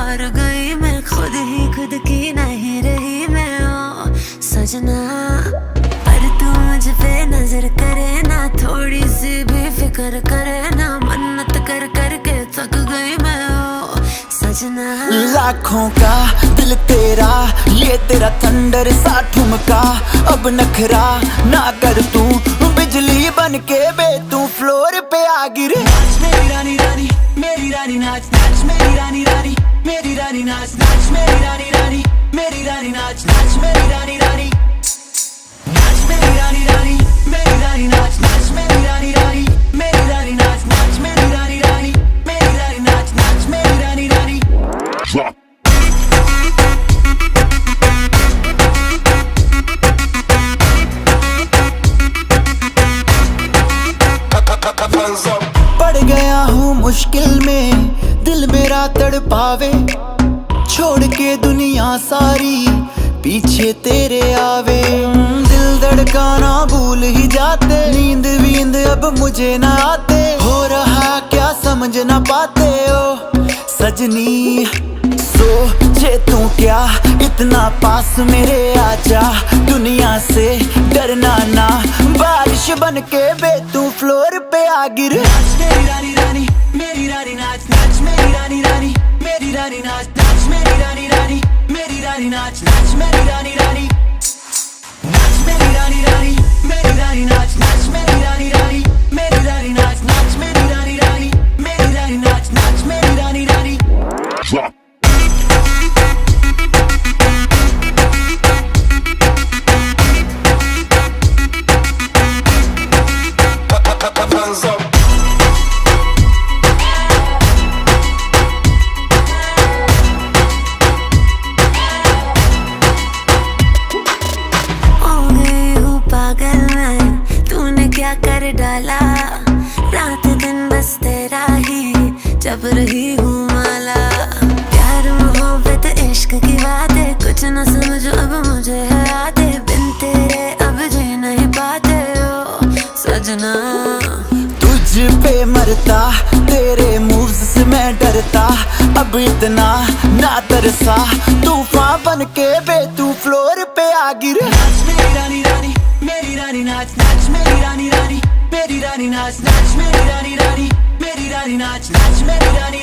हार गई मैं, खुद ही खुद की नहीं रही मैं ओ सजना। पर तू मुझ पे नजर करे ना, थोड़ी सी भी फिक्र करे ना, मन्नत कर कर के थक गई मैं ओ सजना। लाखों का दिल तेरा, ये तेरा थंडर सा ठुमका, अब नखरा ना कर तू, बिजली बन के बे तू फ्लोर पे आ गिरे। नाच मेरी रानी रानी, मेरी रानी नाच नाच मेरी रानी रानी, मेरी रानी नाच नाच मेरी रानी रानी, मेरी रानी नाच नाच मेरी रानी रानी, नाच मेरी रानी रानी, मेरी रानी नाच नाच मेरी रानी रानी, मेरी रानी नाच नाच मेरी रानी रानी, मेरी रानी नाच नाच मेरी रानी रानी। पड़ गया हूँ मुश्किल में, दिल मेरा तड़पावे, छोड़ के दुनिया सारी पीछे तेरे आवे। दिल धड़काना भूल ही जाते, नींद वींद अब मुझे ना आते, हो रहा क्या समझ ना पाते ओ सजनी। सोचे तू क्या इतना पास मेरे आजा, दुनिया से डरना ना, बारिश बन के बे तू फ्लोर पे आ गिर। नाच मेरी रानी रानी, मेरी रानी नाच नाच मेरी रानी रानी, मेरी रानी नाच नाच मेरी रानी रानी, मेरी रानी नाच नाच मेरी रानी रानी, नाच मेरी रानी रानी, मेरी रानी नाच नाच मेरी रानी रानी, मेरी रानी नाच नाच मेरी रानी रानी, मेरी रानी नाच नाच मेरी रानी रानी। क्या कर डाला, रात दिन बस तेरा ही जब रही हूँ माला। प्यार मोहब्बत इश्क की बातें कुछ न समझो अब मुझे है आते, बिन तेरे अब जी नहीं पाते ओ सजना। तुझ पे मरता, तेरे मूव्स से मैं डरता, अब इतना ना तरसा, तूफान बन के बे तू फ्लोर पे आ गिर। नाच मेरी रानी रानी, मेरी रानी नाच नाच मेरी रानी रानी, मेरी रानी नाच नाच मेरी रानी रानी, मेरी रानी नाच नाच मेरी रानी।